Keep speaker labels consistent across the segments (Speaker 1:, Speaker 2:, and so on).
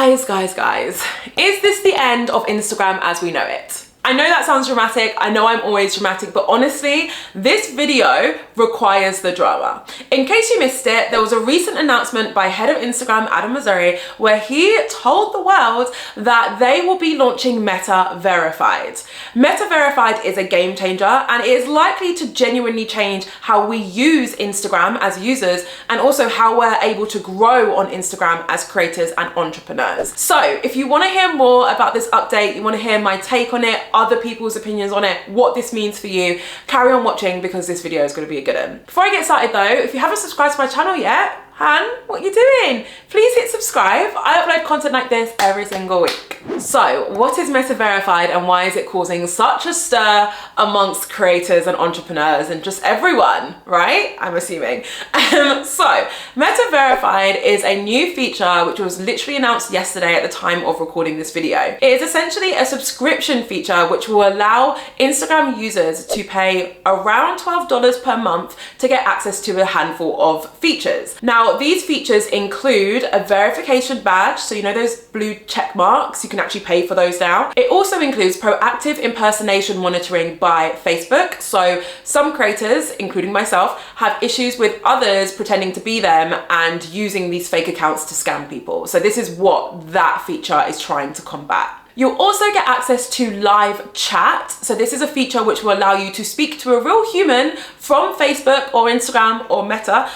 Speaker 1: Guys, is this the end of Instagram as we know it? I know that sounds dramatic, I know I'm always dramatic, but honestly, this video requires the drama. In case you missed it, there was a recent announcement by head of Instagram, Adam Mosseri, where he told the world that they will be launching Meta Verified. Meta Verified is a game changer, and it is likely to genuinely change how we use Instagram as users, and also how we're able to grow on Instagram as creators and entrepreneurs. So if you want to hear more about this update, you want to hear my take on it, other people's opinions on it, what this means for you, carry on watching because this video is going to be a good one. Before I get started though, if you haven't subscribed to my channel yet, Han, what you doing? Please hit subscribe. I upload content like this every single week. So what is Meta Verified and why is it causing such a stir amongst creators and entrepreneurs and just everyone, right? I'm assuming. So Meta Verified is a new feature which was literally announced yesterday at the time of recording this video. It is essentially a subscription feature which will allow Instagram users to pay around $12 per month to get access to a handful of features. Now, these features include a verification badge, so you know those blue check marks, you can actually pay for those now. It also includes proactive impersonation monitoring by Facebook, so some creators, including myself, have issues with others pretending to be them and using these fake accounts to scam people. So this is what that feature is trying to combat. You'll also get access to live chat. So this is a feature which will allow you to speak to a real human from Facebook or Instagram or Meta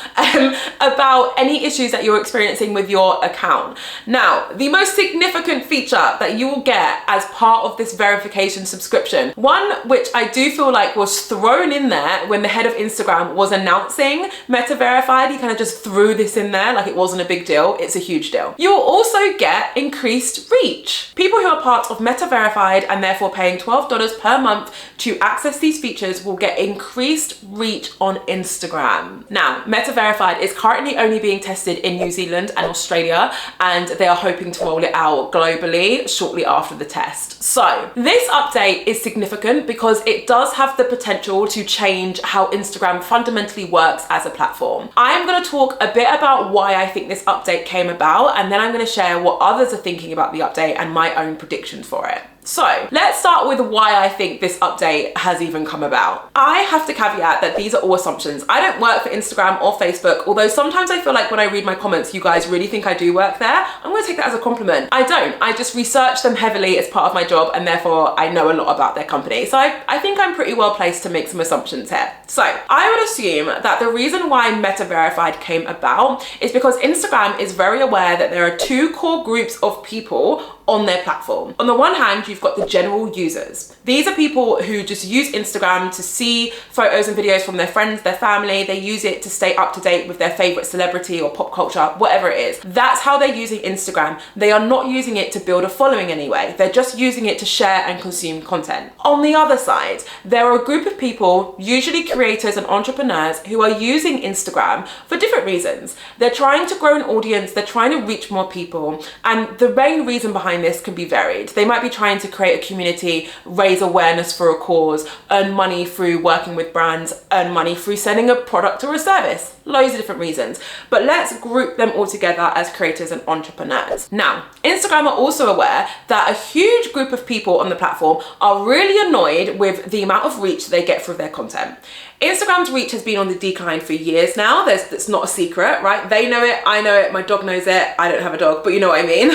Speaker 1: about any issues that you're experiencing with your account. Now, the most significant feature that you will get as part of this verification subscription, one which I do feel like was thrown in there when the head of Instagram was announcing Meta Verified, he kind of just threw this in there like it wasn't a big deal. It's a huge deal. You will also get increased reach. People who are part of Meta Verified and therefore paying $12 per month to access these features will get increased reach on Instagram. Now, Meta Verified is currently only being tested in New Zealand and Australia, and they are hoping to roll it out globally shortly after the test. So this update is significant because it does have the potential to change how Instagram fundamentally works as a platform. I'm going to talk a bit about why I think this update came about, and then I'm going to share what others are thinking about the update and my own predictions for it. So let's start with why I think this update has even come about. I have to caveat that these are all assumptions. I don't work for Instagram or Facebook, although sometimes I feel like when I read my comments, you guys really think I do work there. I'm gonna take that as a compliment. I don't. I just research them heavily as part of my job, and therefore I know a lot about their company. So I think I'm pretty well placed to make some assumptions here. So I would assume that the reason why Meta Verified came about is because Instagram is very aware that there are two core groups of people on their platform. On the one hand, you've got the general users. These are people who just use Instagram to see photos and videos from their friends, their family. They use it to stay up to date with their favorite celebrity or pop culture, whatever it is. That's how they're using Instagram. They are not using it to build a following anyway. They're just using it to share and consume content. On the other side, there are a group of people, usually creators and entrepreneurs, who are using Instagram for different reasons. They're trying to grow an audience, they're trying to reach more people, and the main reason behind this can be varied. They might be trying to create a community, raise awareness for a cause, earn money through working with brands, earn money through selling a product or a service. Loads of different reasons. But let's group them all together as creators and entrepreneurs. Now, Instagram are also aware that a huge group of people on the platform are really annoyed with the amount of reach they get through their content. Instagram's reach has been on the decline for years now. That's not a secret, right? They know it, I know it, my dog knows it. I don't have a dog, but you know what I mean.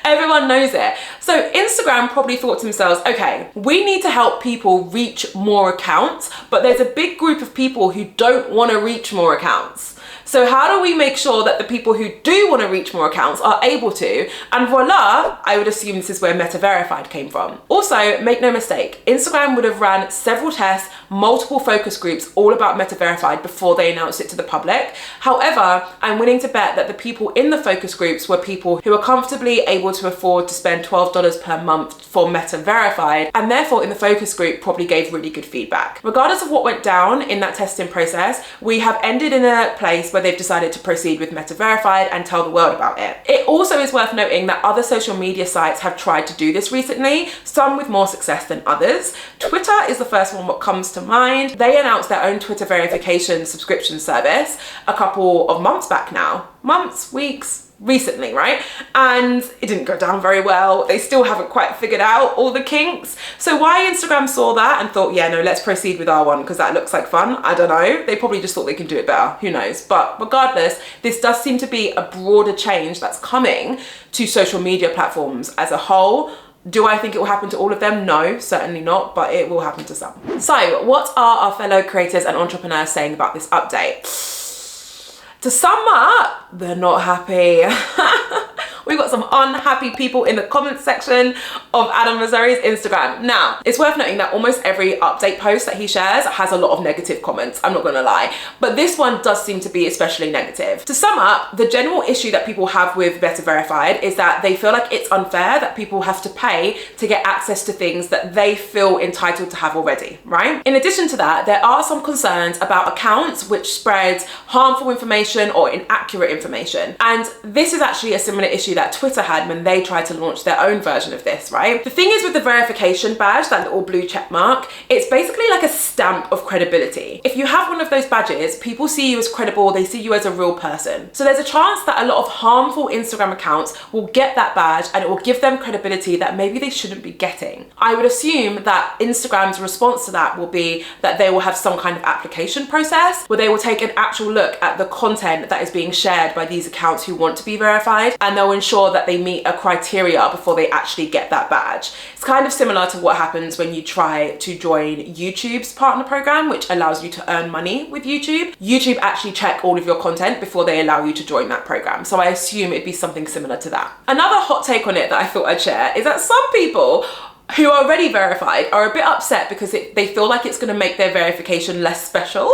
Speaker 1: Everyone knows it. So Instagram probably thought to themselves, okay, we need to help people reach more accounts, but there's a big group of people who don't want to reach more accounts. So how do we make sure that the people who do want to reach more accounts are able to? And voila, I would assume this is where Meta Verified came from. Also, make no mistake, Instagram would have ran several tests, multiple focus groups, all about Meta Verified before they announced it to the public. However, I'm willing to bet that the people in the focus groups were people who are comfortably able to afford to spend $12 per month for Meta Verified, and therefore in the focus group probably gave really good feedback. Regardless of what went down in that testing process, we have ended in a place where they've decided to proceed with Meta Verified and tell the world about it. It also is worth noting that other social media sites have tried to do this recently, some with more success than others. Twitter is the first one that comes to mind. They announced their own Twitter verification subscription service a couple of months back now. Months, weeks, recently, right? And it didn't go down very well. They still haven't quite figured out all the kinks. So why Instagram saw that and thought, yeah, no, let's proceed with our one because that looks like fun, I don't know. They probably just thought they can do it better, who knows? But regardless, this does seem to be a broader change that's coming to social media platforms as a whole. Do I think it will happen to all of them? No, certainly not, but it will happen to some. So what are our fellow creators and entrepreneurs saying about this update? To sum up, they're not happy. We've got some unhappy people in the comments section of Adam Mosseri's Instagram. Now, it's worth noting that almost every update post that he shares has a lot of negative comments, I'm not gonna lie. But this one does seem to be especially negative. To sum up, the general issue that people have with Meta Verified is that they feel like it's unfair that people have to pay to get access to things that they feel entitled to have already, right? In addition to that, there are some concerns about accounts which spread harmful information or inaccurate information. And this is actually a similar issue that Twitter had when they tried to launch their own version of this, right? The thing is with the verification badge, that little blue check mark, it's basically like a stamp of credibility. If you have one of those badges, people see you as credible, they see you as a real person. So there's a chance that a lot of harmful Instagram accounts will get that badge and it will give them credibility that maybe they shouldn't be getting. I would assume that Instagram's response to that will be that they will have some kind of application process where they will take an actual look at the content that is being shared by these accounts who want to be verified, and they'll ensure that they meet a criteria before they actually get that badge. It's kind of similar to what happens when you try to join YouTube's partner program, which allows you to earn money with YouTube. YouTube actually check all of your content before they allow you to join that program. So I assume it'd be something similar to that. Another hot take on it that I thought I'd share is that some people who are already verified are a bit upset because they feel like it's going to make their verification less special.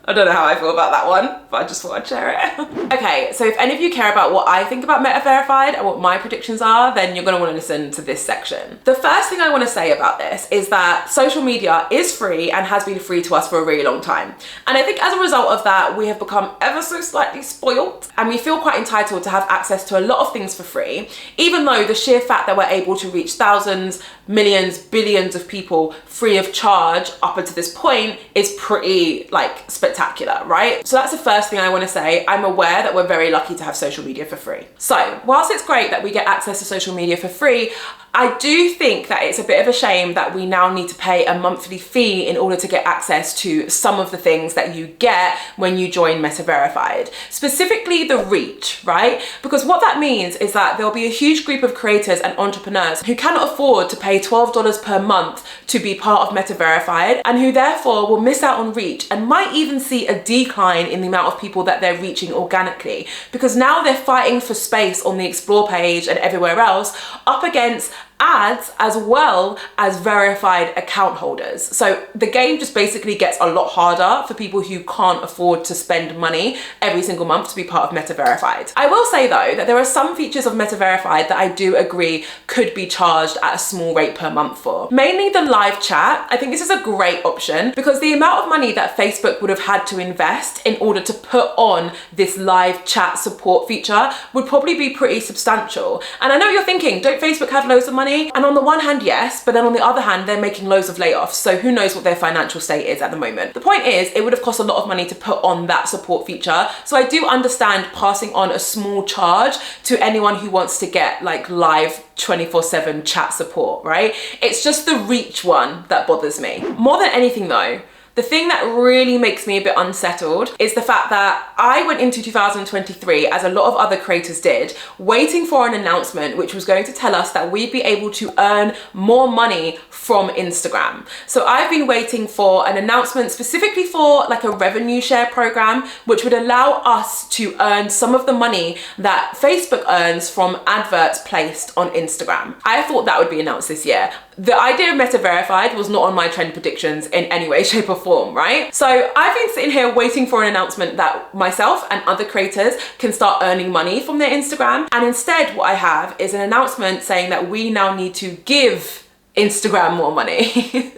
Speaker 1: I don't know how I feel about that one, but I just thought I'd share it. Okay, so if any of you care about what I think about Meta Verified and what my predictions are, then you're gonna wanna listen to this section. The first thing I wanna say about this is that social media is free and has been free to us for a really long time. And I think as a result of that, we have become ever so slightly spoiled and we feel quite entitled to have access to a lot of things for free, even though the sheer fact that we're able to reach thousands, millions, billions of people free of charge up until this point is pretty like spectacular, right? So that's the first thing I want to say. I'm aware that we're very lucky to have social media for free. So whilst it's great that we get access to social media for free, I do think that it's a bit of a shame that we now need to pay a monthly fee in order to get access to some of the things that you get when you join Meta Verified. Specifically the reach, right? Because what that means is that there'll be a huge group of creators and entrepreneurs who cannot afford to pay $12 per month to be part of Meta Verified and who therefore will miss out on reach and might even see a decline in the amount of people that they're reaching organically, because now they're fighting for space on the explore page and everywhere else up against ads as well as verified account holders. So the game just basically gets a lot harder for people who can't afford to spend money every single month to be part of Meta Verified. I will say though that there are some features of Meta Verified that I do agree could be charged at a small rate per month for. Mainly the live chat. I think this is a great option because the amount of money that Facebook would have had to invest in order to put on this live chat support feature would probably be pretty substantial. And I know what you're thinking, don't Facebook have loads of money? And on the one hand, yes, but then on the other hand, they're making loads of layoffs. So who knows what their financial state is at the moment. The point is, it would have cost a lot of money to put on that support feature. So I do understand passing on a small charge to anyone who wants to get like live 24/7 chat support, right? It's just the reach one that bothers me. More than anything though, the thing that really makes me a bit unsettled is the fact that I went into 2023, as a lot of other creators did, waiting for an announcement which was going to tell us that we'd be able to earn more money from Instagram. So I've been waiting for an announcement specifically for like a revenue share program, which would allow us to earn some of the money that Facebook earns from adverts placed on Instagram. I thought that would be announced this year. The idea of Meta Verified was not on my trend predictions in any way, shape or form, right? So I've been sitting here waiting for an announcement that myself and other creators can start earning money from their Instagram. And instead what I have is an announcement saying that we now need to give Instagram more money.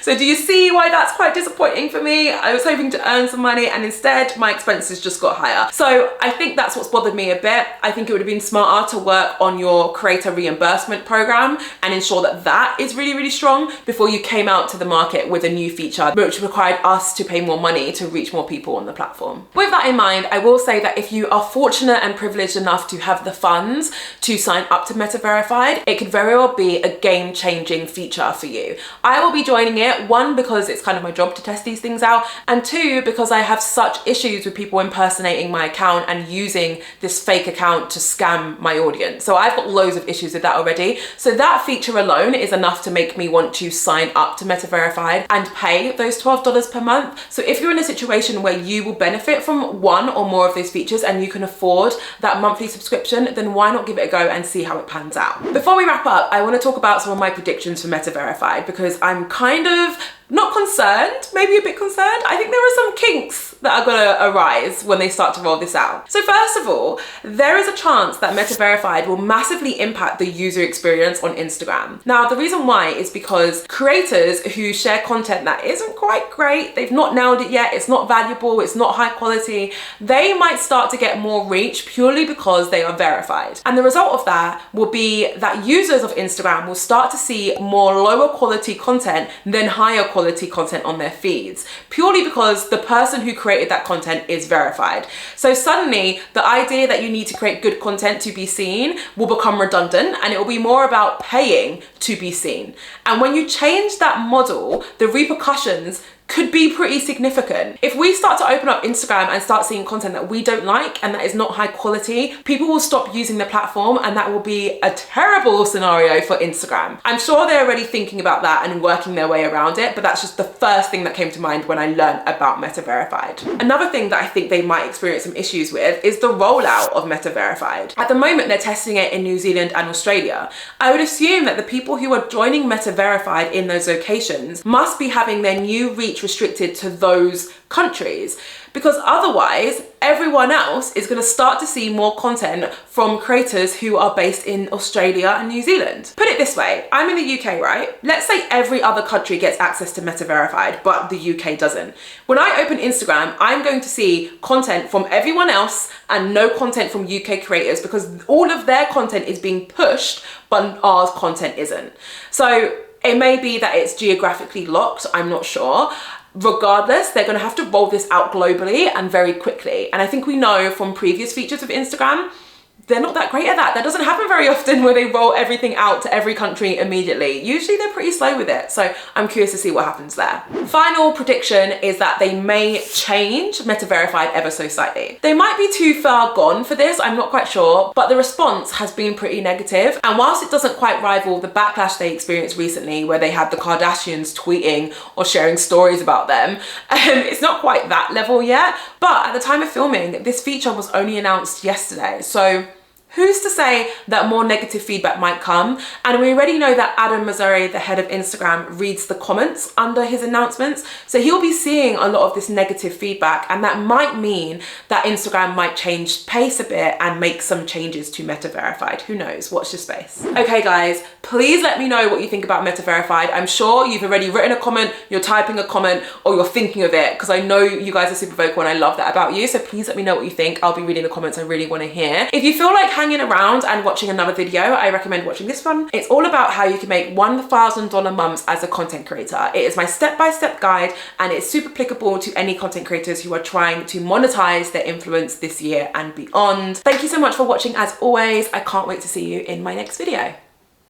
Speaker 1: So do you see why that's quite disappointing for me? I was hoping to earn some money and instead my expenses just got higher. So I think that's what's bothered me a bit. I think it would have been smarter to work on your creator reimbursement program and ensure that that is really, really strong before you came out to the market with a new feature, which required us to pay more money to reach more people on the platform. With that in mind, I will say that if you are fortunate and privileged enough to have the funds to sign up to Meta Verified, it could very well be a game-changing feature for you. I will be joining it, one, because it's kind of my job to test these things out, and two, because I have such issues with people impersonating my account and using this fake account to scam my audience. So I've got loads of issues with that already. So that feature alone is enough to make me want to sign up to Meta Verified and pay those $12 per month. So if you're in a situation where you will benefit from one or more of those features and you can afford that monthly subscription, then why not give it a go and see how it pans out? Before we wrap up, I want to talk about some of my predictions for Meta Verified because I'm kind of not concerned, maybe a bit concerned. I think there are some kinks that are gonna arise when they start to roll this out. So first of all, there is a chance that Meta Verified will massively impact the user experience on Instagram. Now, the reason why is because creators who share content that isn't quite great, they've not nailed it yet, it's not valuable, it's not high quality, they might start to get more reach purely because they are verified. And the result of that will be that users of Instagram will start to see more lower quality content than higher quality content on their feeds, purely because the person who created that content is verified. So suddenly the idea that you need to create good content to be seen will become redundant and it will be more about paying to be seen. And when you change that model, the repercussions could be pretty significant. If we start to open up Instagram and start seeing content that we don't like and that is not high quality, people will stop using the platform and that will be a terrible scenario for Instagram. I'm sure they're already thinking about that and working their way around it, but that's just the first thing that came to mind when I learned about Meta Verified. Another thing that I think they might experience some issues with is the rollout of Meta Verified. At the moment, they're testing it in New Zealand and Australia. I would assume that the people who are joining Meta Verified in those locations must be having their new reach restricted to those countries, because otherwise everyone else is going to start to see more content from creators who are based in Australia and New Zealand. Put it this way, I'm in the UK, right? Let's say every other country gets access to Meta Verified, but the UK doesn't. When I open Instagram, I'm going to see content from everyone else and no content from UK creators because all of their content is being pushed, but our content isn't. So it may be that it's geographically locked, I'm not sure. Regardless, they're gonna have to roll this out globally and very quickly. And I think we know from previous features of Instagram, they're not that great at that. That doesn't happen very often where they roll everything out to every country immediately. Usually they're pretty slow with it. So I'm curious to see what happens there. Final prediction is that they may change Meta Verified ever so slightly. They might be too far gone for this, I'm not quite sure, but the response has been pretty negative. And whilst it doesn't quite rival the backlash they experienced recently where they had the Kardashians tweeting or sharing stories about them, it's not quite that level yet. But at the time of filming, this feature was only announced yesterday. So who's to say that more negative feedback might come? And we already know that Adam Mosseri, the head of Instagram, reads the comments under his announcements. So he'll be seeing a lot of this negative feedback, and that might mean that Instagram might change pace a bit and make some changes to Meta Verified. Who knows? Watch this space. Okay guys, please let me know what you think about Meta Verified. I'm sure you've already written a comment, you're typing a comment, or you're thinking of it, because I know you guys are super vocal and I love that about you. So please let me know what you think. I'll be reading the comments. I really want to hear. If you feel like hanging around and watching another video, I recommend watching this one. It's all about how you can make $1,000 months as a content creator. It is my step-by-step guide and it's super applicable to any content creators who are trying to monetize their influence this year and beyond. Thank you so much for watching as always. I can't wait to see you in my next video.